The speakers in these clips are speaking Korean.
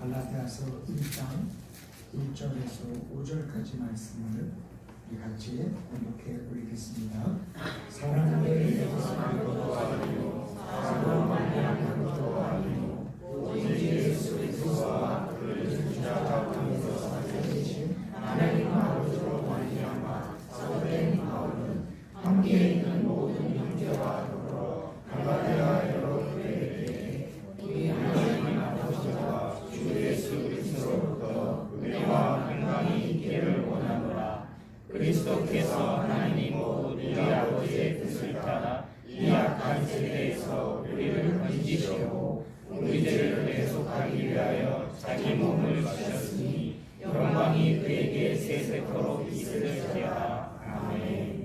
갈라디아서 1장 1절에서 5절까지 말씀을 우리 같이 공독해 보겠습니다. 사랑하는 예수님도 아니요 사랑으로 말미암는 것도 아니요 오직 예수 그리스도와 그를 주자하면서 살리신 하나님 아버지로 말미암아 사도된 바울은 함께 있는 모든 형제와 더불어 갈라디아 여러 교회에게 우리 하나님 아버지와 주 예수 그리스도로부터 은혜와 평강이 있기를 원하노라. 그리스도께서 하나님이고 우리 아버지의 뜻을 따라 이 악한 세대에서 우리를 건지시고 우리 죄를 대속하기 위하여 자기 몸을 주셨으니 영광이 그에게 세세토록 있을지어다. 아멘.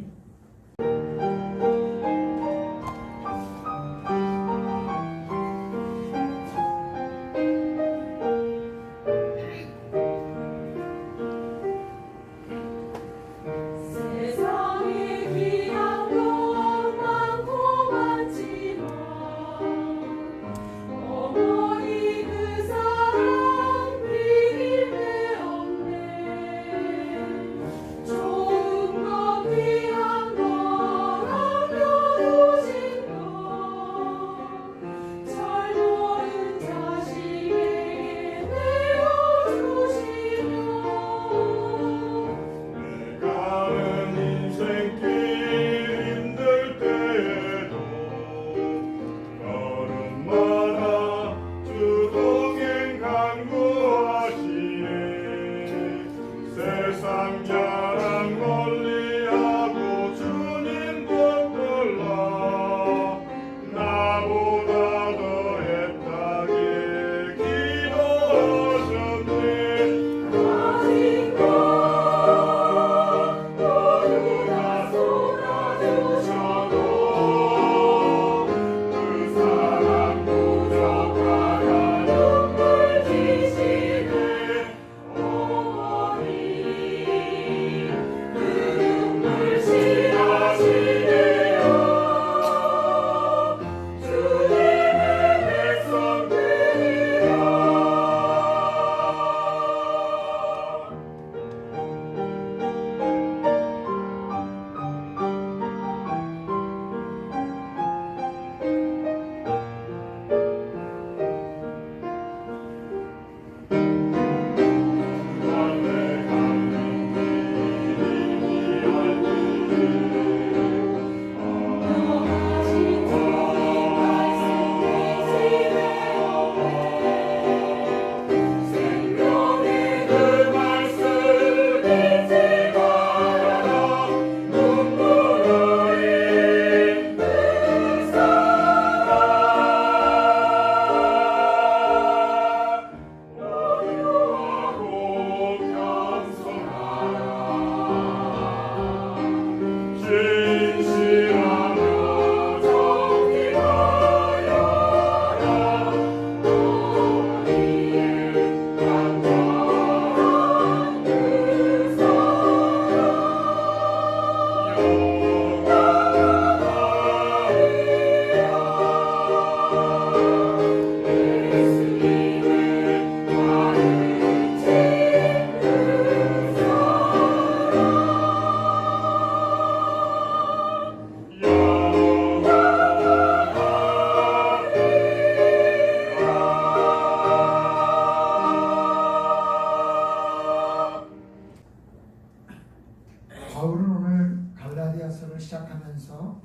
바울은 오늘 갈라디아서를 시작하면서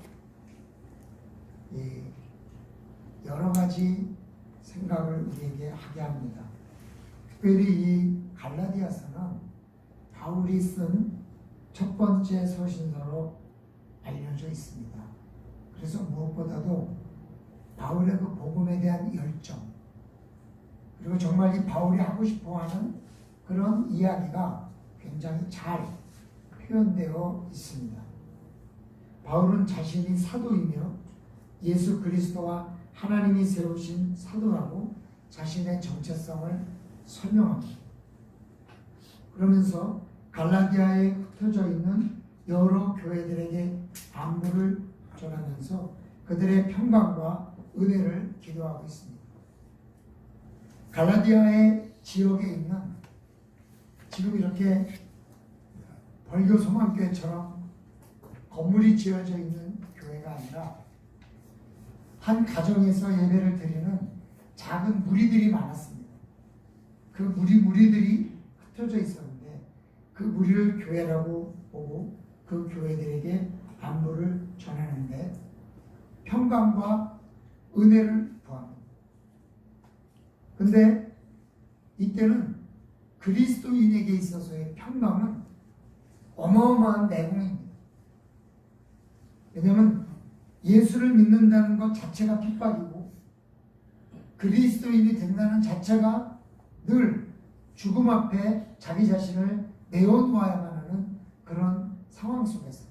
여러 가지 생각을 우리에게 하게 합니다. 특별히 이 갈라디아서는 바울이 쓴 첫 번째 서신서로 알려져 있습니다. 그래서 무엇보다도 바울의 그 복음에 대한 열정, 그리고 정말 이 바울이 하고 싶어하는 그런 이야기가 굉장히 잘 표현되어 있습니다. 바울은 자신이 사도이며 예수 그리스도와 하나님이 세우신 사도라고 자신의 정체성을 설명합니다. 그러면서 갈라디아에 흩어져 있는 여러 교회들에게 안부를 전하면서 그들의 평강과 은혜를 기도하고 있습니다. 갈라디아의 지역에 있는 지금 이렇게 벌교 소망교회처럼 건물이 지어져 있는 교회가 아니라 한 가정에서 예배를 드리는 작은 무리들이 많았습니다. 그 무리들이 흩어져 있었는데 그 무리를 교회라고 보고 그 교회들에게 안부를 전하는데 평강과 은혜를 구합니다. 근데 이때는 그리스도인에게 있어서의 평강은 어마어마한 내공입니다. 왜냐하면 예수를 믿는다는 것 자체가 핍박이고 그리스도인이 된다는 자체가 늘 죽음 앞에 자기 자신을 내어놓아야만 하는 그런 상황 속에서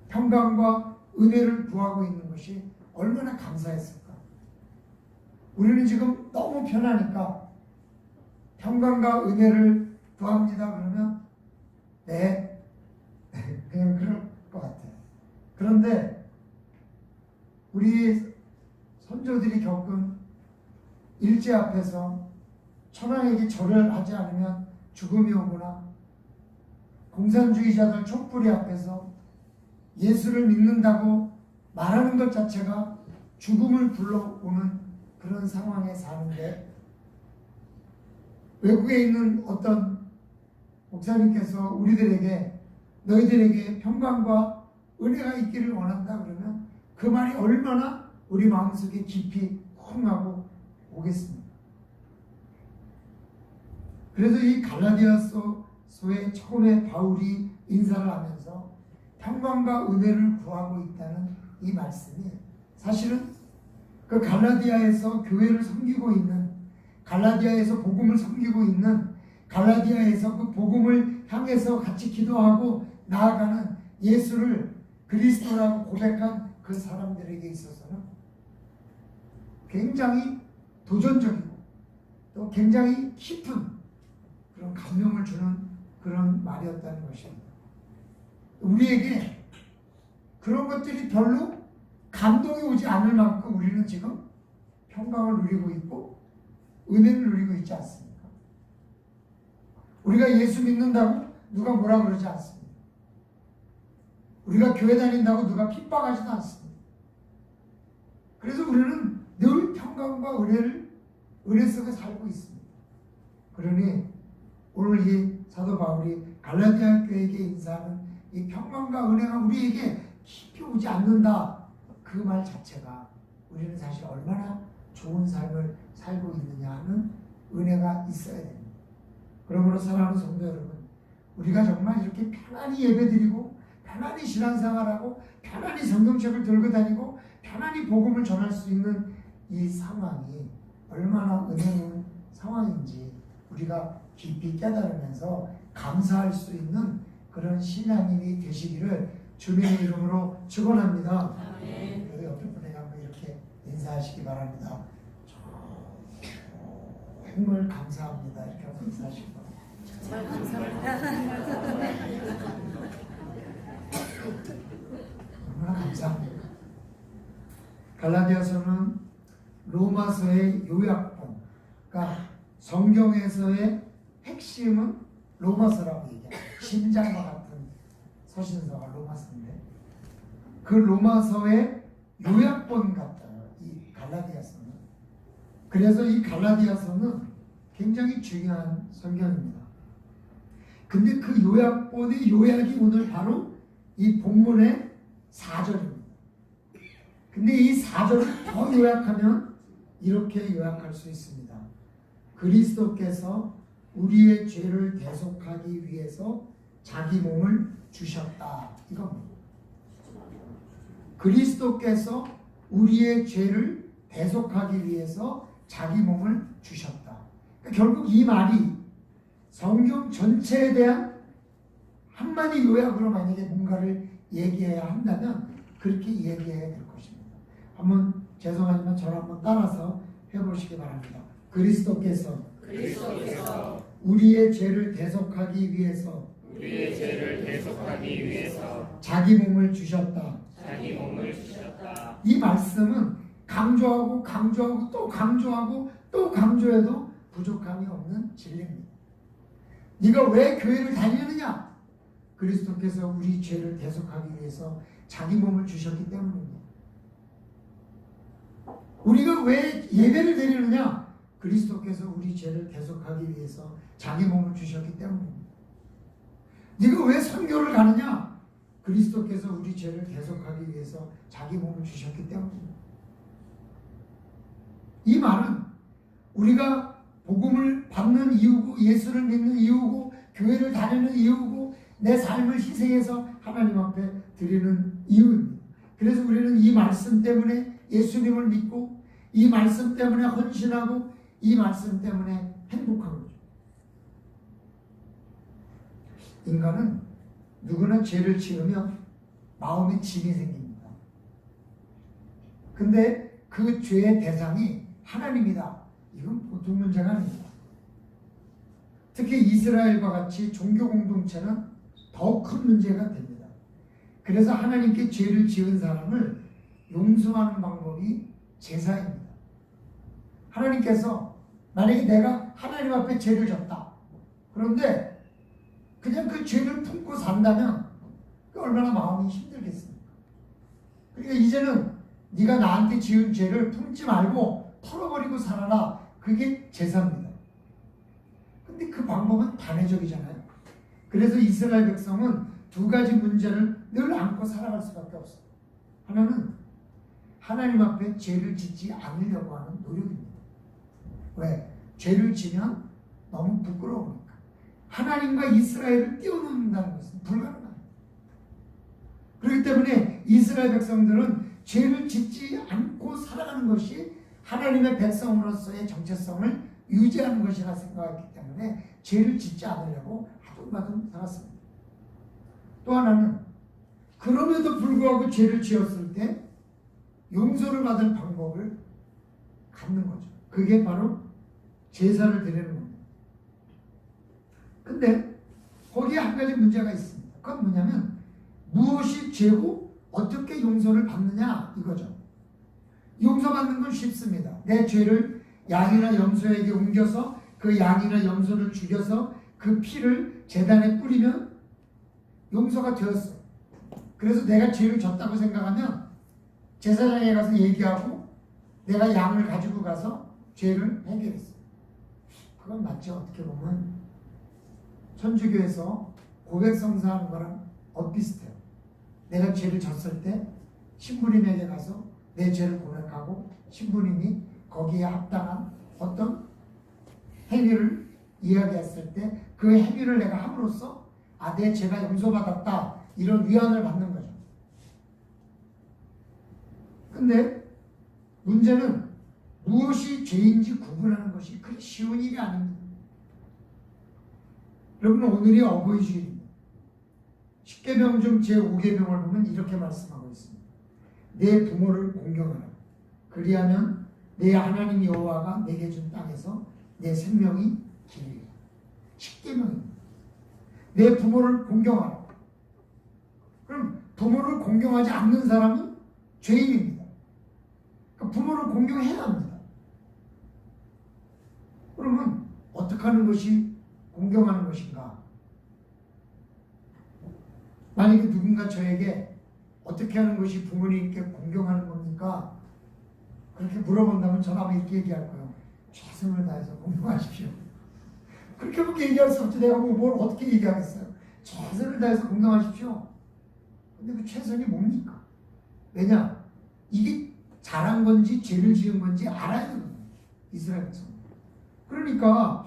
평강과 은혜를 구하고 있는 것이 얼마나 감사했을까. 우리는 지금 너무 편하니까 평강과 은혜를 구합니다 그러면 네 그냥 그럴 것 같아요. 그런데 우리 선조들이 겪은 일제 앞에서 천황에게 절을 하지 않으면 죽음이 오거나 공산주의자들 촛불이 앞에서 예수를 믿는다고 말하는 것 자체가 죽음을 불러오는 그런 상황에 사는데 외국에 있는 어떤 목사님께서 우리들에게 너희들에게 평강과 은혜가 있기를 원한다 그러면 그 말이 얼마나 우리 마음속에 깊이 쿵하고 오겠습니까? 그래서 이 갈라디아서에 처음에 바울이 인사를 하면서 평강과 은혜를 구하고 있다는 이 말씀이 사실은 그 갈라디아에서 교회를 섬기고 있는 갈라디아에서 복음을 섬기고 있는 갈라디아에서 그 복음을 향해서 같이 기도하고 나아가는 예수를 그리스도라고 고백한 그 사람들에게 있어서는 굉장히 도전적이고 또 굉장히 깊은 그런 감명을 주는 그런 말이었다는 것입니다. 우리에게 그런 것들이 별로 감동이 오지 않을 만큼 우리는 지금 평강을 누리고 있고 은혜를 누리고 있지 않습니까? 우리가 예수 믿는다고 누가 뭐라 그러지 않습니다. 우리가 교회 다닌다고 누가 핍박하지도 않습니다. 그래서 우리는 늘 평강과 은혜 속에 살고 있습니다. 그러니 오늘 이 사도 바울이 갈라디아 교회에게 인사하는 이 평강과 은혜가 우리에게 깊이 오지 않는다. 그 말 자체가 우리는 사실 얼마나 좋은 삶을 살고 있느냐 하는 은혜가 있어야 됩니다. 그러므로 사랑하는 성도 여러분, 우리가 정말 이렇게 편안히 예배드리고 편안히 신앙생활하고 편안히 성경책을 들고 다니고 편안히 복음을 전할 수 있는 이 상황이 얼마나 은혜로운 상황인지 우리가 깊이 깨달으면서 감사할 수 있는 그런 신앙인이 되시기를 주님의 이름으로 축원합니다. 그래서 옆에 분에게 한번 이렇게 인사하시기 바랍니다. 정말 감사합니다. 이렇게 한번 인사하시기 바랍니다. 정말 감사합니다. 얼마나 감사합니다. 갈라디아서는 로마서의 요약본, 그러니까 성경에서의 핵심은 로마서라고 얘기해요. 심장과 같은 서신서가 로마서인데 그 로마서의 요약본 같아요. 이 갈라디아서는. 그래서 이 갈라디아서는 굉장히 중요한 성경입니다. 근데 그 요약본의 요약이 오늘 바로 이 본문의 4절입니다. 근데 이 4절을 더 요약하면 이렇게 요약할 수 있습니다. 그리스도께서 우리의 죄를 대속하기 위해서 자기 몸을 주셨다. 이겁니다. 그리스도께서 우리의 죄를 대속하기 위해서 자기 몸을 주셨다. 그러니까 결국 이 말이 성경 전체에 대한 한마디 요약으로 만약에 뭔가를 얘기해야 한다면 그렇게 얘기해야 될 것입니다. 한번 죄송하지만 저를 한번 따라서 해보시기 바랍니다. 그리스도께서 우리의 죄를 대속하기 위해서 자기 몸을 주셨다. 이 말씀은 강조하고 또 강조하고 또 강조해도 부족함이 없는 진리입니다. 네가 왜 교회를 다니느냐? 그리스도께서 우리 죄를 대속하기 위해서 자기 몸을 주셨기 때문입니다. 우리가 왜 예배를 드리느냐? 그리스도께서 우리 죄를 대속하기 위해서 자기 몸을 주셨기 때문입니다. 네가 왜 선교를 가느냐? 그리스도께서 우리 죄를 대속하기 위해서 자기 몸을 주셨기 때문입니다. 이 말은 우리가 복음을 받는 이유고, 예수를 믿는 이유고, 교회를 다니는 이유고, 내 삶을 희생해서 하나님 앞에 드리는 이유입니다. 그래서 우리는 이 말씀 때문에 예수님을 믿고, 이 말씀 때문에 헌신하고, 이 말씀 때문에 행복한 거죠. 인간은 누구나 죄를 지으면 마음에 짐이 생깁니다. 근데 그 죄의 대상이 하나님이다. 이건 보통 문제가 아닙니다. 특히 이스라엘과 같이 종교 공동체는 더 큰 문제가 됩니다. 그래서 하나님께 죄를 지은 사람을 용서하는 방법이 제사입니다. 하나님께서 만약에 내가 하나님 앞에 죄를 졌다. 그런데 그냥 그 죄를 품고 산다면 얼마나 마음이 힘들겠습니까? 그러니까 이제는 네가 나한테 지은 죄를 품지 말고 털어버리고 살아라. 그게 제사입니다. 근데 그 방법은 단회적이잖아요. 그래서 이스라엘 백성은 두 가지 문제를 늘 안고 살아갈 수밖에 없어요. 하나는 하나님 앞에 죄를 짓지 않으려고 하는 노력입니다. 왜? 죄를 지면 너무 부끄러우니까. 하나님과 이스라엘을 뛰어넘는다는 것은 불가능합니다. 그렇기 때문에 이스라엘 백성들은 죄를 짓지 않고 살아가는 것이 하나님의 백성으로서의 정체성을 유지하는 것이라 생각했기 때문에 죄를 짓지 않으려고 아둥바둥 살았습니다. 또 하나는 그럼에도 불구하고 죄를 지었을 때 용서를 받을 방법을 갖는 거죠. 그게 바로 제사를 드리는 겁니다. 근데 거기에 한 가지 문제가 있습니다. 그건 뭐냐면 무엇이 죄고 어떻게 용서를 받느냐 이거죠. 용서받는 건 쉽습니다. 내 죄를 양이나 염소에게 옮겨서 그 양이나 염소를 죽여서 그 피를 제단에 뿌리면 용서가 되었어. 그래서 내가 죄를 졌다고 생각하면 제사장에 가서 얘기하고 내가 양을 가지고 가서 죄를 해결했어. 그건 마치 어떻게 보면 천주교에서 고백성사하는 거랑 엇비슷해요. 내가 죄를 졌을 때 신부님에게 가서 내 죄를 고백하고 신부님이 거기에 합당한 어떤 행위를 이야기했을 때 그 행위를 내가 함으로써 내 죄가 용서받았다 이런 위안을 받는 거죠. 근데 문제는 무엇이 죄인지 구분하는 것이 그리 쉬운 일이 아닙니다. 여러분 오늘이 어버이주일입니다. 십계명 중 제5계명을 보면 이렇게 말씀하고 있습니다. 내 부모를 공경하라. 그리하면 내 하나님 여호와가 내게 준 땅에서 내 생명이 길리라. 십계명입니다. 내 부모를 공경하라. 그럼 부모를 공경하지 않는 사람은 죄인입니다. 그러니까 부모를 공경해야 합니다. 그러면 어떻게 하는 것이 공경하는 것인가? 만약에 누군가 저에게 어떻게 하는 것이 부모님께 공경하는 겁니까? 그렇게 물어본다면 저는 아마 이렇게 얘기할 거예요. 최선을 다해서 공경하십시오. 그렇게밖에 얘기할 수 없지. 내가 뭘 어떻게 얘기하겠어요. 최선을 다해서 공경하십시오. 근데 그 최선이 뭡니까? 왜냐? 이게 잘한 건지 죄를 지은 건지 알아야 되거든요. 이스라엘 백성. 그러니까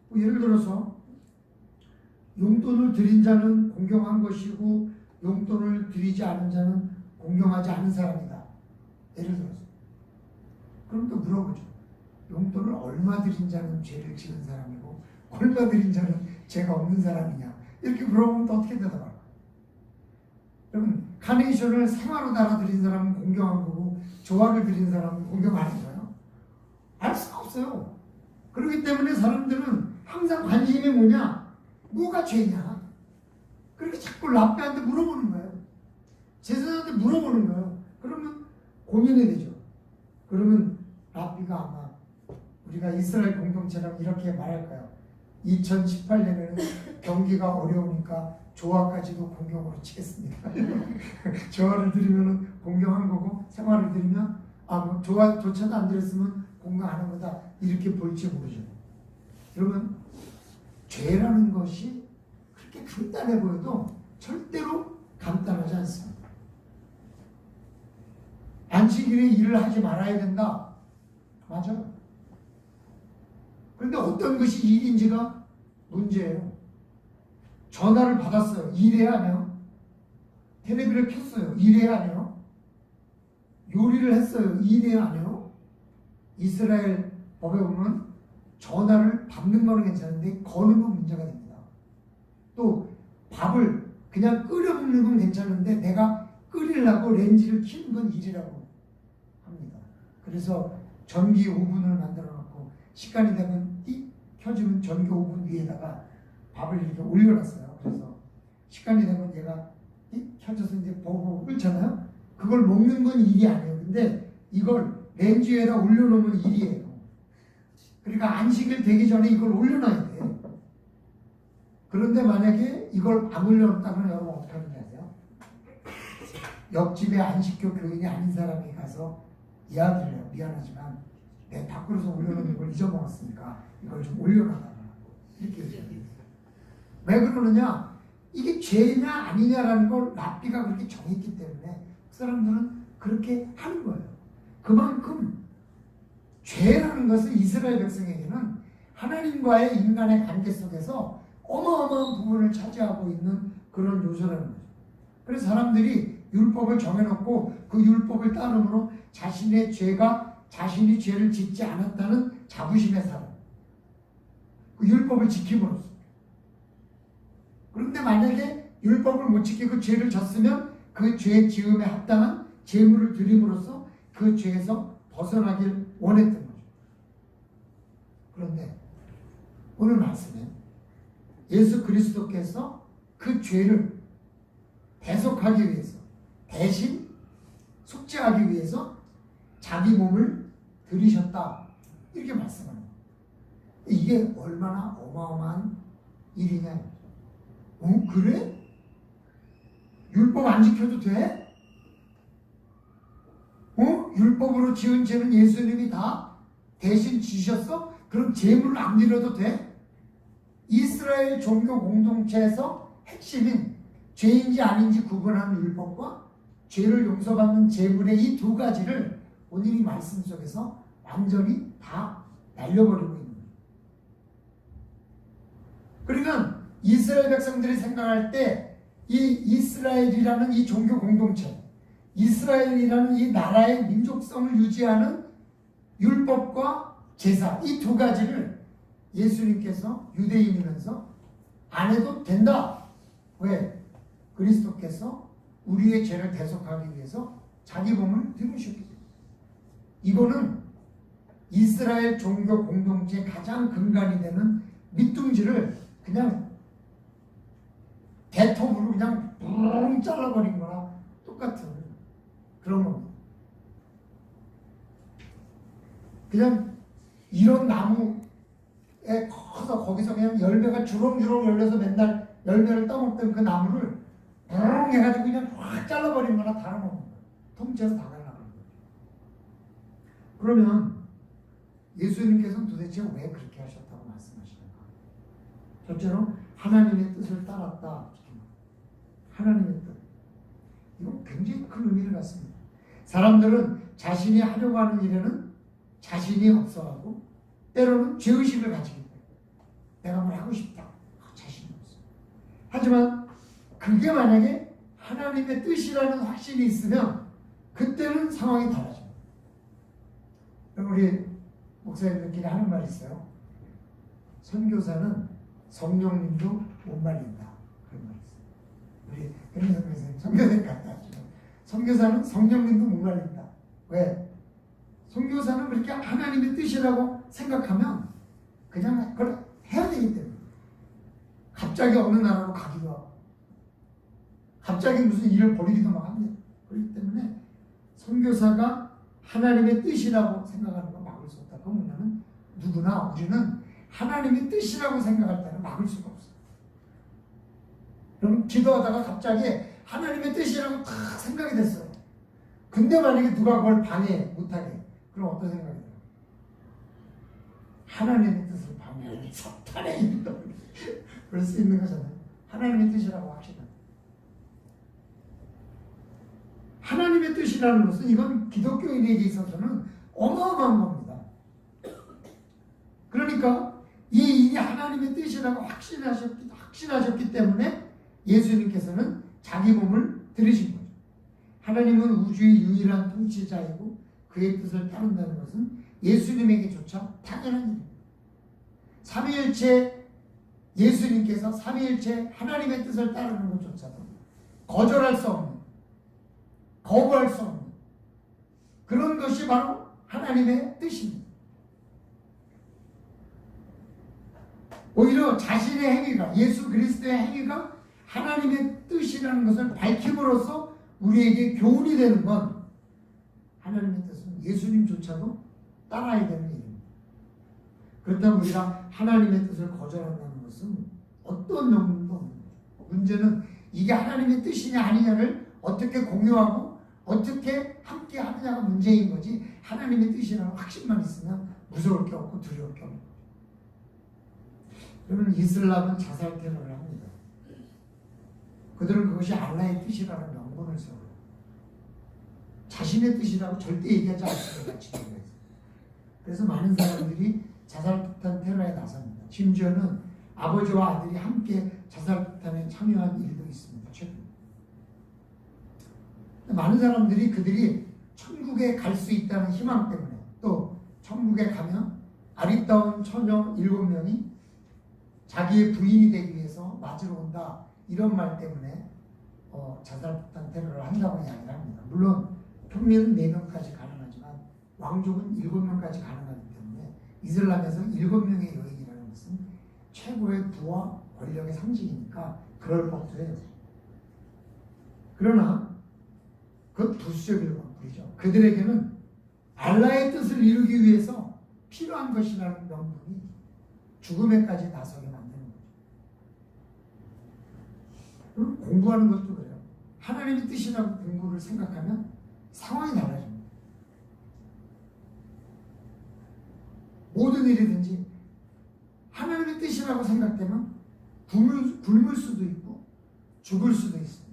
뭐 예를 들어서 용돈을 드린 자는 공경한 것이고 용돈을 드리지 않은 자는 공경하지 않은 사람이다. 예를 들어서. 그럼 또 물어보죠. 용돈을 얼마 드린 자는 죄를 지은 사람이고 얼마 드린 자는 죄가 없는 사람이냐. 이렇게 물어보면 또 어떻게 대답할까? 여러분 카네이션을 생화로 달아드린 사람은 공경한 거고 조화를 드린 사람은 공경 아닌 거예요. 알 수가 없어요. 그렇기 때문에 사람들은 항상 관심이 뭐냐? 뭐가 죄냐? 그렇게 자꾸 랍비한테 물어보는 거예요. 제사장한테 물어보는 거예요. 그러면 고민이 되죠. 그러면 랍비가 아마 우리가 이스라엘 공동체라면 이렇게 말할까요? 2018년에는 경기가 어려우니까 조화까지도 공경으로 치겠습니다. 조화를 드리면 공경한 거고 생활을 드리면 뭐 조화조차도 안 드렸으면 공경하는 거다 이렇게 볼지 모르죠. 여러분 죄라는 것이 그렇게 간단해 보여도 절대로 간단하지 않습니다. 안식일에 일을 하지 말아야 된다. 맞아요. 그런데 어떤 것이 일인지가 문제예요. 전화를 받았어요. 일해야 하네요. 텔레비를 켰어요. 일해야 하네요. 요리를 했어요. 일해야 하네요. 이스라엘 법에 보면 전화를 받는 거는 괜찮은데 거는 건 문제가 됩니다. 또 밥을 그냥 끓여 먹는 건 괜찮은데 내가 끓이려고 렌지를 켜는 건 일이라고 합니다. 그래서 전기 오븐을 만들어 놓고 시간이 되면 띡 켜주는 전기 오븐 위에다가 밥을 이렇게 올려놨어요. 그래서 시간이 되면 얘가 띡 켜져서 이제 보고 끓잖아요. 그걸 먹는 건 일이 아니에요. 근데 이걸 렌즈 위에다 올려놓으면 일이에요. 그러니까 안식일 되기 전에 이걸 올려놔야 돼. 그런데 만약에 이걸 안 올려놓다면 여러분 어떻게 하는지 아세요? 옆집에 안식교 교인이 아닌 사람이 가서 이야기를 해요. 미안하지만 내 밖으로서 올려놓는 걸 잊어먹었으니까 이걸 좀 올려놔달라고 이렇게 얘기해요. 왜 그러느냐? 이게 죄냐 아니냐라는 걸 랍비가 그렇게 정했기 때문에 그 사람들은 그렇게 하는 거예요. 그만큼 죄라는 것은 이스라엘 백성에게는 하나님과의 인간의 관계 속에서 어마어마한 부분을 차지하고 있는 그런 요소라는 거죠. 그래서 사람들이 율법을 정해놓고 그 율법을 따름으로 자신의 죄가 자신이 죄를 짓지 않았다는 자부심에 살아요. 그 율법을 지킴으로써. 그런데 만약에 율법을 못 지키고 죄를 졌으면 그 죄 지음에 합당한 제물을 드림으로써 그 죄에서 벗어나길 원했던 거죠. 그런데 오늘 말씀에 예수 그리스도께서 그 죄를 대속하기 위해서 대신 속죄하기 위해서 자기 몸을 들이셨다 이렇게 말씀합니다. 이게 얼마나 어마어마한 일이냐. 그래? 율법 안 지켜도 돼? 율법으로 지은 죄는 예수님이 다 대신 지셨어? 그럼 제물을 안 드려도 돼? 이스라엘 종교 공동체에서 핵심인 죄인지 아닌지 구분하는 율법과 죄를 용서받는 제물의 이 두 가지를 오늘 이 말씀 속에서 완전히 다 날려버리고 있는 거예요. 그러니까 이스라엘 백성들이 생각할 때 이 이스라엘이라는 이 종교 공동체, 이스라엘이라는 이 나라의 민족성을 유지하는 율법과 제사 이 두 가지를 예수님께서 유대인이면서 안 해도 된다. 왜? 그리스도께서 우리의 죄를 대속하기 위해서 자기 몸을 들으셨기 때문에. 이거는 이스라엘 종교 공동체의 가장 근간이 되는 밑둥지를 그냥 대톱으로 그냥 뿡 잘라버린 거나 똑같은 그런 겁니다. 그냥 이런 나무에 커서 거기서 그냥 열매가 주렁주렁 열려서 맨날 열매를 떠먹던 그 나무를 뿡 해가지고 그냥 확 잘라버린 거나 다름없는 거예요. 통째로 다 갈라버린 거예요. 그러면 예수님께서는 도대체 왜 그렇게 하셨다고 말씀하시는가? 첫째로 하나님의 뜻을 따랐다. 하나님의 뜻. 이건 굉장히 큰 의미를 갖습니다. 사람들은 자신이 하려고 하는 일에는 자신이 없어하고 때로는 죄의식을 가지기 때문에 내가 뭘 하고 싶다. 자신이 없어. 하지만 그게 만약에 하나님의 뜻이라는 확신이 있으면 그때는 상황이 달라집니다. 우리 목사님들끼리 하는 말이 있어요. 선교사는 성령님도 못 말린다. 그런 말이 있어요. 우리 현민선 교수님 선교생 갔다 하시죠. 선교사는 성령님도 못 말린다. 왜? 선교사는 그렇게 하나님의 뜻이라고 생각하면 그냥 그걸 해야 되기 때문에. 갑자기 어느 나라로 가기도 하고 갑자기 무슨 일을 벌이기도 막 합니다. 그렇기 때문에 선교사가 하나님의 뜻이라고 생각하는 건 막을 수 없다. 그건 뭐냐면 누구나 우리는 하나님의 뜻이라고 생각할 때는 막을 수가 없어요. 그럼 기도하다가 갑자기 하나님의 뜻이라고 딱 생각이 됐어요. 근데 만약에 누가 그걸 방해 못하게, 그럼 어떤 생각이 들어요? 하나님의 뜻을 방해하는 사탄의 일이다. 그럴 수 있는 거잖아요. 하나님의 뜻이라고 합시다. 하나님의 뜻이라는 것은 이건 기독교인에게 있어서는 어마어마한 겁니다. 그러니까 이 일이 하나님의 뜻이라고 확신하셨기 때문에 예수님께서는 자기 몸을 들이신 거죠. 하나님은 우주의 유일한 통치자이고 그의 뜻을 따른다는 것은 예수님에게조차 당연한 일입니다. 삼위일체 예수님께서 삼위일체 하나님의 뜻을 따르는 것조차도 거절할 수 없는, 거부할 수 없는 그런 것이 바로 하나님의 뜻입니다. 오히려 자신의 행위가, 예수 그리스도의 행위가 하나님의 뜻이라는 것을 밝힘으로써 우리에게 교훈이 되는 건 하나님의 뜻은 예수님조차도 따라야 되는 일입니다. 그렇다면 우리가 하나님의 뜻을 거절한다는 것은 어떤 명분도 없는 거죠. 문제는 이게 하나님의 뜻이냐 아니냐를 어떻게 공유하고 어떻게 함께 하느냐가 문제인 거지, 하나님의 뜻이라는 확신만 있으면 무서울 게 없고 두려울 게 없는 거죠. 그러면 이슬람은 자살 테러를 합니다. 그들은 그것이 알라의 뜻이라는 명분을 세워요. 자신의 뜻이라고 절대 얘기하지 않습니다. 지금에서. 그래서 많은 사람들이 자살폭탄 테러에 나섭니다. 심지어는 아버지와 아들이 함께 자살폭탄에 참여한 일도 있습니다. 최근. 많은 사람들이 그들이 천국에 갈 수 있다는 희망 때문에, 또 천국에 가면 아리따운 처녀 7명이 자기의 부인이 되기 위해서 맞으러 온다, 이런 말 때문에 자살폭탄 테러를 한다고 이야기를 합니다. 물론 평민은 4명까지 가능하지만 왕족은 7명까지 가능하기 때문에 이슬람에서 7명의 여인이라는 것은 최고의 부와 권력의 상징이니까 그럴 법도 해요. 그러나 그건 부수적일 뿐이죠. 그들에게는 알라의 뜻을 이루기 위해서 필요한 것이라는 명분이 죽음에까지 나서게 만드는 거죠. 공부하는 것도 그래요. 하나님의 뜻이라고 공부를 생각하면 상황이 달라집니다. 모든 일이든지 하나님의 뜻이라고 생각되면 굶을 수도 있고 죽을 수도 있습니다.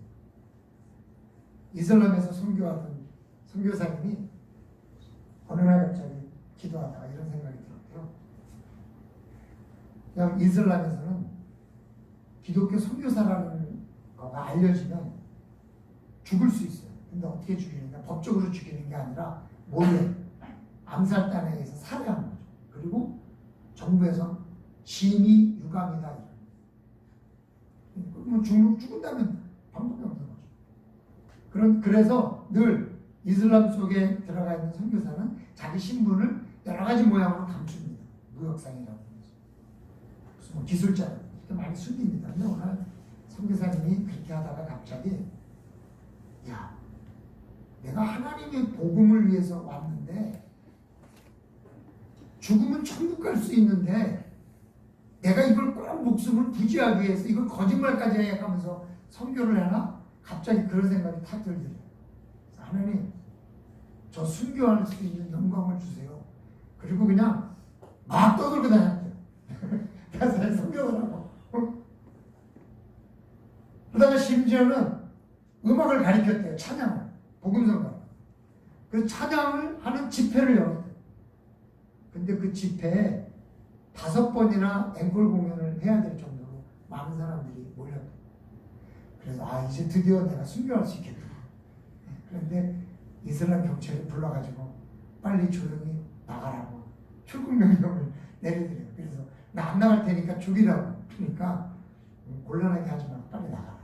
이슬람에서 선교하던 선교사님이 어느 날 갑자기 기도하다가 이런 생각이 들었대요. 그냥 이슬람에서는 기독교 선교사라는 거가 알려지면 죽을 수 있어요. 근데 어떻게 죽이는가? 법적으로 죽이는 게 아니라 몰래 암살단에 의해서 살해하는 거죠. 그리고 정부에서 진위 유감이다. 그러면 죽은다면 방법이 없는 거죠. 그래서 늘 이슬람 속에 들어가 있는 선교사는 자기 신분을 여러 가지 모양으로 감춥니다. 무역상이라고 해서. 무슨 뭐 기술자, 많이 숨깁니다. 근데 오늘 선교사님이 그렇게 하다가 갑자기, 야, 내가 하나님의 복음을 위해서 왔는데 죽으면 천국 갈 수 있는데 내가 이걸 꼭 목숨을 부지하기 위해서 이걸 거짓말까지 해가면서 선교를 해나? 갑자기 그런 생각이 탁 들더래요. 하나님, 저 순교할 수 있는 영광을 주세요. 그리고 그냥 막 떠들고 다녔대요. 가서 선교를 하고. 그러다가 심지어는 음악을 가르쳤대요. 찬양을. 복음성가. 그 찬양을 하는 집회를 열었대요. 근데 그 집회에 5번이나 앵콜 공연을 해야 될 정도로 많은 사람들이 몰렸대요. 그래서 이제 드디어 내가 순교할 수 있겠다. 그런데 이슬람 경찰이 불러가지고 빨리 조용히 나가라고 출국 명령을 내리더래요. 그래서 나 안 나갈 테니까 죽이라고. 그러니까 곤란하게 하지 마. 빨리 나가.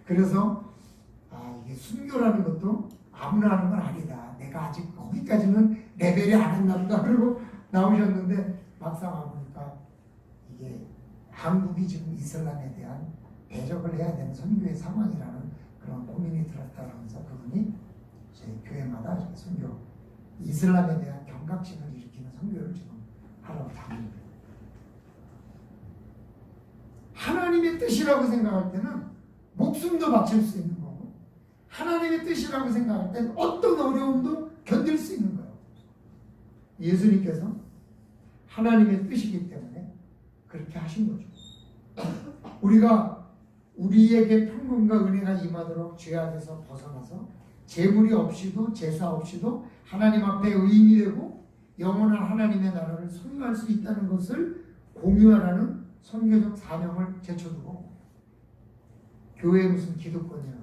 그래서 이게 순교라는 것도 아무나 하는 건 아니다. 내가 아직 거기까지는 레벨이 안 했나 보다. 그러고 나오셨는데 막상 와보니까 이게 한국이 지금 이슬람에 대한 대적을 해야 되는 선교의 상황이라는 그런 고민이 들었다면서 그분이 저희 교회마다 선교, 이슬람에 대한 경각심을 일으키는 선교를 지금 하나님의 뜻이라고 생각할 때는 목숨도 바칠 수 있는 거고, 하나님의 뜻이라고 생각할 때는 어떤 어려움도 견딜 수 있는 거예요. 예수님께서 하나님의 뜻이기 때문에 그렇게 하신 거죠. 우리가 우리에게 평강과 은혜가 임하도록 죄악에서 벗어나서 재물이 없이도 제사 없이도 하나님 앞에 의인이 되고 영원한 하나님의 나라를 소유할 수 있다는 것을 공유하라는 선교적 사명을 제쳐두고, 교회의 무슨 기득권이나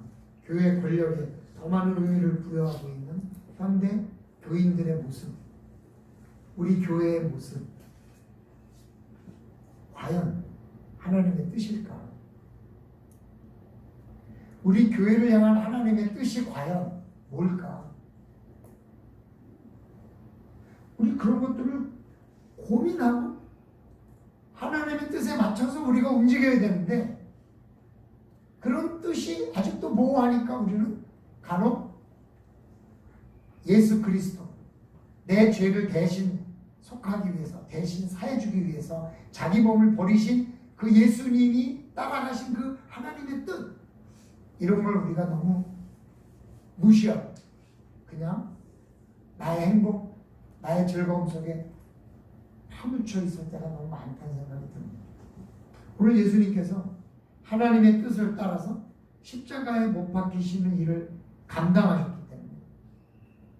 교회 권력에 더 많은 의미를 부여하고 있는 현대 교인들의 모습, 우리 교회의 모습, 과연 하나님의 뜻일까? 우리 교회를 향한 하나님의 뜻이 과연 뭘까? 우리 그런 것들을 고민하고 하나님의 뜻에 맞춰서 우리가 움직여야 되는데, 그런 뜻이 아직도 모호하니까 우리는 간혹 예수 그리스도, 내 죄를 대신 속하기 위해서, 대신 사해주기 위해서 자기 몸을 버리신 그 예수님이 따라가신 그 하나님의 뜻, 이런 걸 우리가 너무 무시하고 그냥 나의 행복, 나의 즐거움 속에 파묻혀 있을 때가 너무 많다는 생각이 듭니다. 오늘 예수님께서 하나님의 뜻을 따라서 십자가에 못 박히시는 일을 감당하셨기 때문에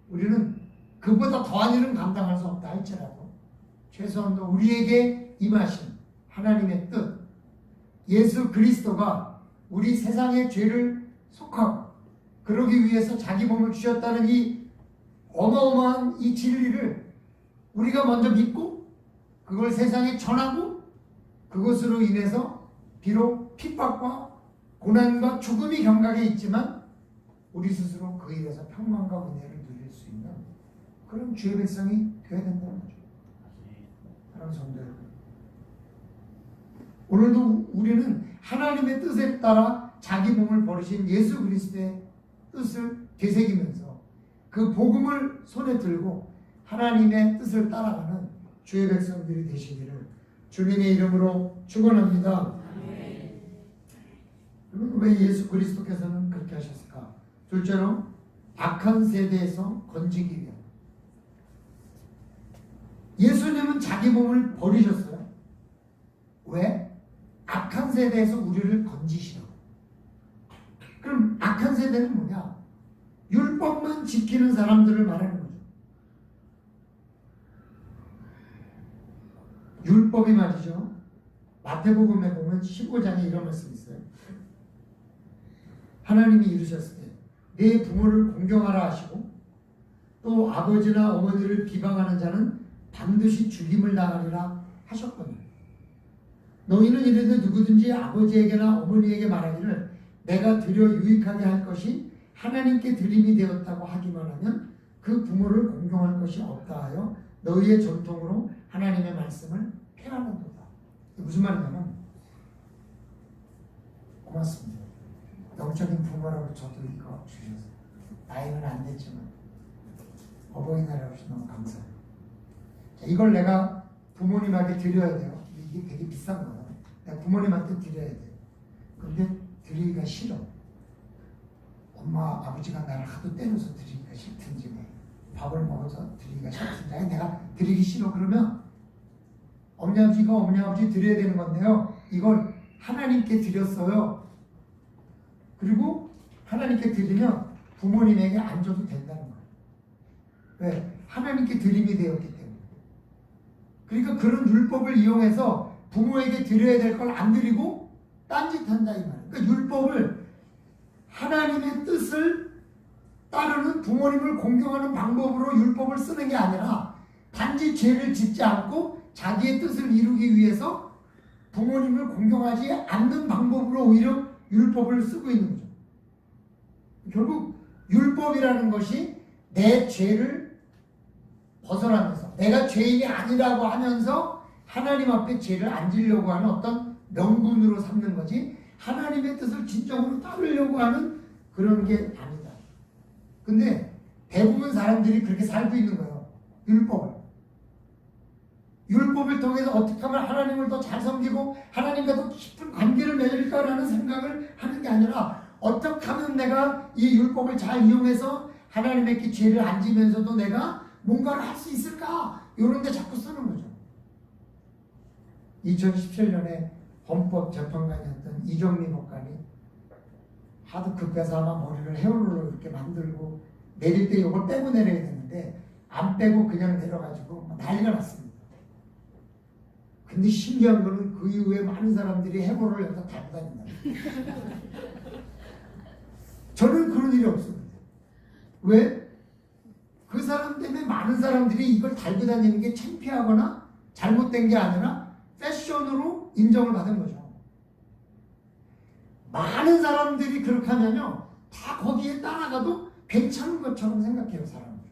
우리는 그보다 더한 일은 감당할 수 없다 할지라도 최소한도 우리에게 임하신 하나님의 뜻, 예수 그리스도가 우리 세상의 죄를 속하고 그러기 위해서 자기 몸을 주셨다는 이 어마어마한 이 진리를 우리가 먼저 믿고 그걸 세상에 전하고, 그것으로 인해서 비록 핍박과 고난과 죽음이 경각에 있지만 우리 스스로 그 일에서 평강과 은혜를 누릴 수 있는 그런 주의 백성이 되어야 된다는 거죠. 사랑하는 성도 여러분, 오늘도 우리는 하나님의 뜻에 따라 자기 몸을 버리신 예수 그리스도의 뜻을 되새기면서 그 복음을 손에 들고 하나님의 뜻을 따라가는 주의 백성들이 되시기를 주님의 이름으로 축원합니다. 그러면 왜 예수 그리스도께서는 그렇게 하셨을까? 둘째로 악한 세대에서 건지기 위함. 예수님은 자기 몸을 버리셨어요. 왜? 악한 세대에서 우리를 건지시라고. 그럼 악한 세대는 뭐냐? 율법만 지키는 사람들을 말하는 거죠. 율법이 말이죠. 마태복음에 보면 15장에 이런 말씀이 있어요. 하나님이 이르셨을 때 내 부모를 공경하라 하시고 또 아버지나 어머니를 비방하는 자는 반드시 죽임을 당하리라 하셨거든요. 너희는 이르되 누구든지 아버지에게나 어머니에게 말하기를 내가 드려 유익하게 할 것이 하나님께 드림이 되었다고 하기만 하면 그 부모를 공경할 것이 없다 하여 너희의 전통으로 하나님의 말씀을 폐하는도다. 무슨 말이냐면, 고맙습니다. 영적인 부모라고 저도 이거 주셔서 나이는 안 됐지만 어버이날이라고 해서 너무 감사해요. 자, 이걸 내가 부모님에게 드려야 돼요. 이게 되게 비싼 거예요. 내가 부모님한테 드려야 돼요. 근데 드리기가 싫어. 엄마 아버지가 나를 하도 때려서 드리기가 싫든지 밥을 먹어서 드리기가 싫든지 내가 드리기 싫어 그러면 어머니 아버지가 어머니 아버지 드려야 되는 건데요. 이걸 하나님께 드렸어요. 그리고 하나님께 드리면 부모님에게 안 줘도 된다는 거예요. 왜? 하나님께 드림이 되었기 때문에. 그러니까 그런 율법을 이용해서 부모에게 드려야 될 걸 안 드리고 딴짓한다 이 말이에요. 그러니까 율법을 하나님의 뜻을 따르는, 부모님을 공경하는 방법으로 율법을 쓰는 게 아니라 단지 죄를 짓지 않고 자기의 뜻을 이루기 위해서 부모님을 공경하지 않는 방법으로 오히려 율법을 쓰고 있는 거죠. 결국 율법이라는 것이 내 죄를 벗어나면서 내가 죄인이 아니라고 하면서 하나님 앞에 죄를 안 지려고 하는 어떤 명분으로 삼는 거지, 하나님의 뜻을 진정으로 따르려고 하는 그런 게 아니다. 근데 대부분 사람들이 그렇게 살고 있는 거예요. 율법을. 율법을 통해서 어떻게 하면 하나님을 더 잘 섬기고 하나님과 더 깊은 관계를 맺을까라는 생각을 하는 게 아니라 어떻게 하면 내가 이 율법을 잘 이용해서 하나님의 죄를 안 지면서도 내가 뭔가를 할 수 있을까? 이런 데 자꾸 쓰는 거죠. 2017년에 헌법재판관이었던 이정미 법관이 하도 급해서 아마 머리를 헤어롤로 이렇게 만들고 내릴 때 이걸 빼고 내려야 되는데 안 빼고 그냥 내려가지고 난리가 났습니다. 근데 신기한 거는 그 이후에 많은 사람들이 해골을 여기다 달고 다닌다. 저는 그런 일이 없었는데 왜? 그 사람 때문에 많은 사람들이 이걸 달고 다니는 게 창피하거나 잘못된 게 아니라 패션으로 인정을 받은 거죠. 많은 사람들이 그렇게 하면요 다 거기에 따라가도 괜찮은 것처럼 생각해요. 사람들.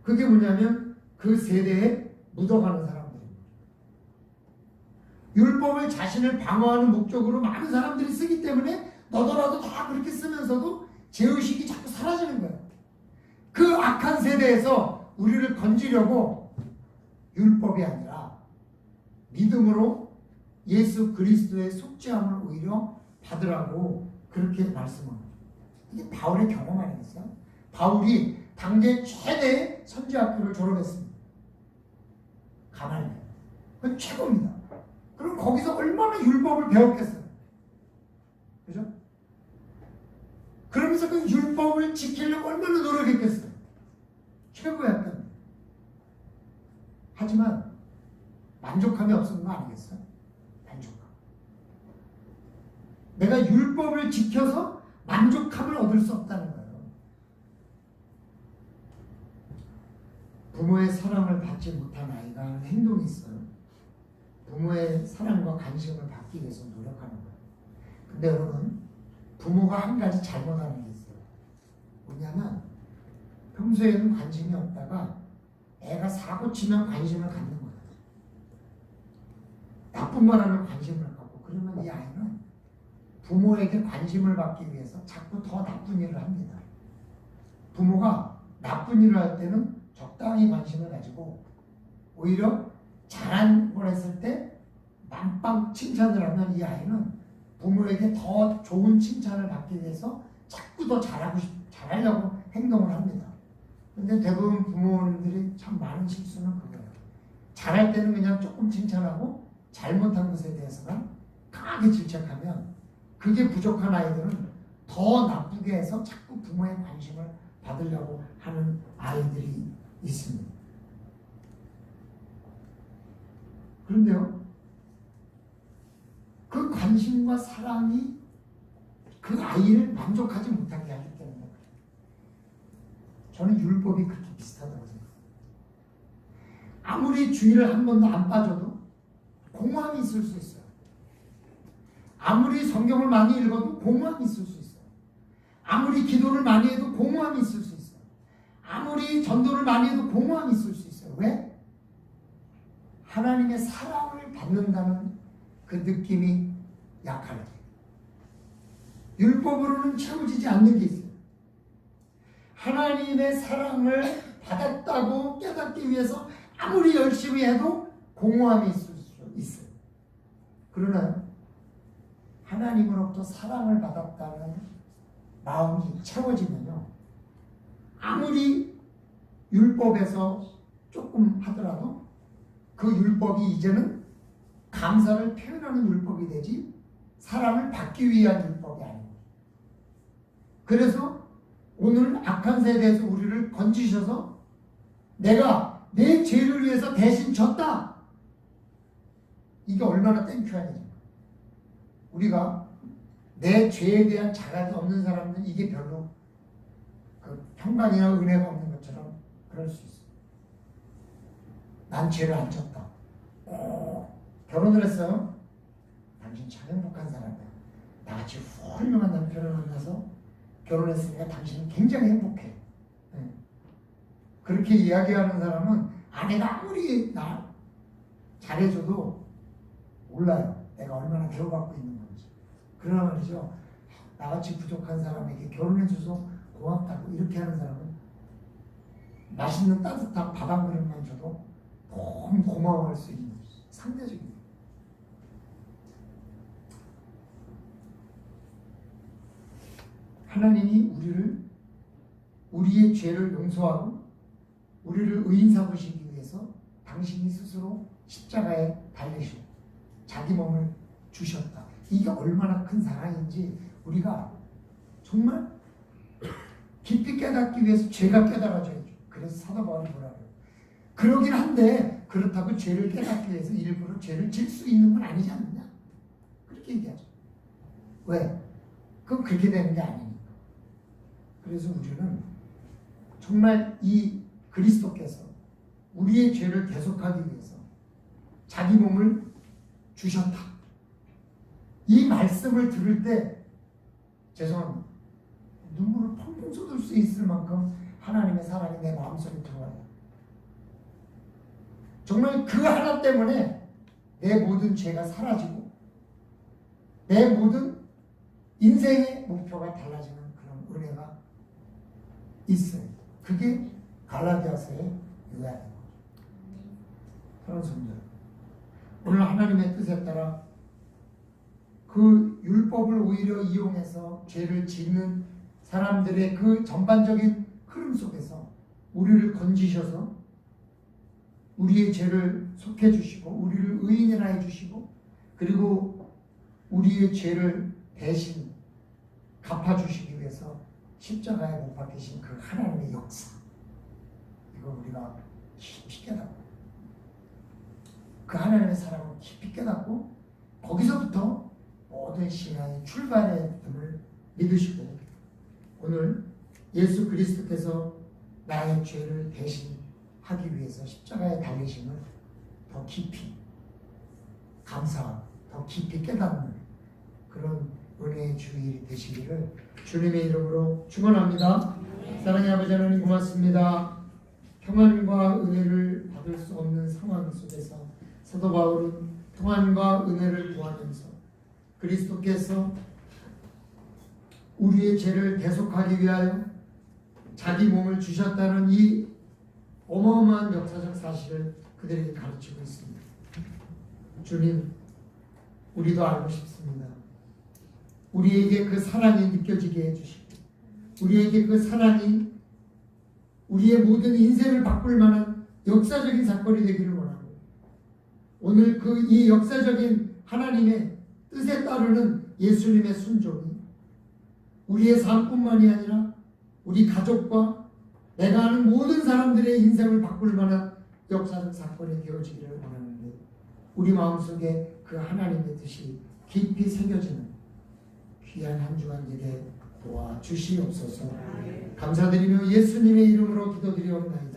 그게 뭐냐면 그 세대에 묻어가는 사람들입니다. 율법을 자신을 방어하는 목적으로 많은 사람들이 쓰기 때문에 너더라도 다 그렇게 쓰면서도 죄의식이 자꾸 사라지는 거예요. 그 악한 세대에서 우리를 건지려고 율법이 아니라 믿음으로 예수 그리스도의 속죄함을 오히려 받으라고 그렇게 말씀합니다. 이게 바울의 경험 아니겠어요? 바울이 당대 최대의 선지학교를 졸업했습니다. 가말리엘. 그건 최고입니다. 그럼 거기서 얼마나 율법을 배웠겠어요? 그죠? 그러면서 그 율법을 지키려고 얼마나 노력했겠어요? 최고였던. 하지만 만족함이 없었던 거 아니겠어요? 만족감. 내가 율법을 지켜서 만족함을 얻을 수 없다는 거예요. 부모의 사랑을 받지 못한 아이가 하는 행동이 있어요. 부모의 사랑과 관심을 받기 위해서 노력하는 거예요. 근데 여러분, 부모가 한 가지 잘못하는 게 있어요. 뭐냐면 평소에는 관심이 없다가 애가 사고 치면 관심을 갖는 거예요. 나쁜 말 하면 관심을 갖고, 그러면 이 아이는 부모에게 관심을 받기 위해서 자꾸 더 나쁜 일을 합니다. 부모가 나쁜 일을 할 때는 적당히 관심을 가지고 오히려 잘한 걸 했을 때 만빵 칭찬을 하면 이 아이는 부모에게 더 좋은 칭찬을 받기 위해서 자꾸 더 잘하려고 행동을 합니다. 근데 대부분 부모님들이 참 많은 실수는 그거예요. 잘할 때는 그냥 조금 칭찬하고 잘못한 것에 대해서는 강하게 질책하면 그게 부족한 아이들은 더 나쁘게 해서 자꾸 부모의 관심을 받으려고 하는 아이들이 있습니다. 그런데요, 그 관심과 사랑이 그 아이를 만족하지 못하게 하기 때문에 저는 율법이 그렇게 비슷하다고 생각해요. 아무리 주의를 한 번도 안 빠져도 공허함이 있을 수 있어요. 아무리 성경을 많이 읽어도 공허함이 있을 수 있어요. 아무리 기도를 많이 해도 공허함이 있을 수 있어요. 아무리 전도를 많이 해도 공허함이 있을 수 있어요. 왜? 하나님의 사랑을 받는다는 그 느낌이 약할 때. 율법으로는 채워지지 않는 게 있어요. 하나님의 사랑을 받았다고 깨닫기 위해서 아무리 열심히 해도 공허함이 있을 수 있어요. 그러나 하나님으로부터 사랑을 받았다는 마음이 채워지면요, 아무리 율법에서 조금 하더라도 그 율법이 이제는 감사를 표현하는 율법이 되지 사랑을 받기 위한 율법이 아닙니다. 그래서 오늘 악한 세대에서 우리를 건지셔서 내가 내 죄를 위해서 대신 졌다. 이게 얼마나 땡큐한 일입니까? 우리가 내 죄에 대한 자각이 없는 사람은 이게 별로 그 평강이나 은혜가 없는 것처럼 그럴 수 있어요. 난 죄를 안 졌다. 결혼을 했어요? 당신 참 행복한 사람이야. 나같이 훌륭한 남편을 만나서 결혼했으니까 당신은 굉장히 행복해. 네. 그렇게 이야기하는 사람은 아내가 아무리 나 잘해줘도 몰라요. 내가 얼마나 대우받고 있는 건지. 그러나 말이죠, 나같이 부족한 사람에게 결혼해줘서 고맙다고 이렇게 하는 사람은 맛있는 따뜻한 밥 한 그릇만 줘도 너무 고마워할 수 있는 상대적인 거예요. 하나님이 우리의 죄를 용서하고 우리를 의인 삼으시기 위해서 당신이 스스로 십자가에 달리시고 자기 몸을 주셨다. 이게 얼마나 큰 사랑인지 우리가 정말 깊이 깨닫기 위해서 죄가 깨달아져야죠. 그래서 사도 바울이 뭐라 그래요? 그러긴 한데 그렇다고 죄를 깨닫기 위해서 일부러 죄를 질 수 있는 건 아니지 않느냐? 그렇게 얘기하죠. 왜? 그건 그렇게 되는 게 아니니까. 그래서 우리는 정말 이 그리스도께서 우리의 죄를 대속하기 위해서 자기 몸을 주셨다. 이 말씀을 들을 때 죄송합니다. 눈물을 펑펑 쏟을 수 있을 만큼 하나님의 사랑이 내 마음속에 들어와요. 정말 그 하나 때문에 내 모든 죄가 사라지고 내 모든 인생의 목표가 달라지는 그런 은혜가 있어요. 그게 갈라디아서의 요약인 거죠. 그런 성도 오늘 하나님의 뜻에 따라 그 율법을 오히려 이용해서 죄를 짓는 사람들의 그 전반적인 흐름 속에서 우리를 건지셔서 우리의 죄를 속해 주시고 우리를 의인이라 해 주시고 그리고 우리의 죄를 대신 갚아 주시기 위해서 십자가에 못 박히신 그 하나님의 역사, 이거 우리가 깊이 깨닫고 그 하나님의 사랑을 깊이 깨닫고 거기서부터 모든 신앙의 출발의 됨을 믿으시고 오늘 예수 그리스도께서 나의 죄를 대신하기 위해서 십자가에 달리심을 더 깊이 감사하고 더 깊이 깨닫는 그런 은혜의 주일이 되시기를 주님의 이름으로 축원합니다. 사랑의 아버지 하나님 고맙습니다. 평안과 은혜를 받을 수 없는 상황 속에서 사도 바울은 평안과 은혜를 구하면서 그리스도께서 우리의 죄를 대속하기 위하여 자기 몸을 주셨다는 이 어마어마한 역사적 사실을 그들에게 가르치고 있습니다. 주님, 우리도 알고 싶습니다. 우리에게 그 사랑이 느껴지게 해주시고 우리에게 그 사랑이 우리의 모든 인생을 바꿀 만한 역사적인 사건이 되기를 원하고 오늘 그 이 역사적인 하나님의 뜻에 따르는 예수님의 순종이 우리의 삶뿐만이 아니라 우리 가족과 내가 아는 모든 사람들의 인생을 바꿀 만한 역사적 사건이 되어지기를 원하는데 우리 마음속에 그 하나님의 뜻이 깊이 새겨지는 귀한 한 주간 되게 도와주시옵소서. 감사드리며 예수님의 이름으로 기도드리옵나이다.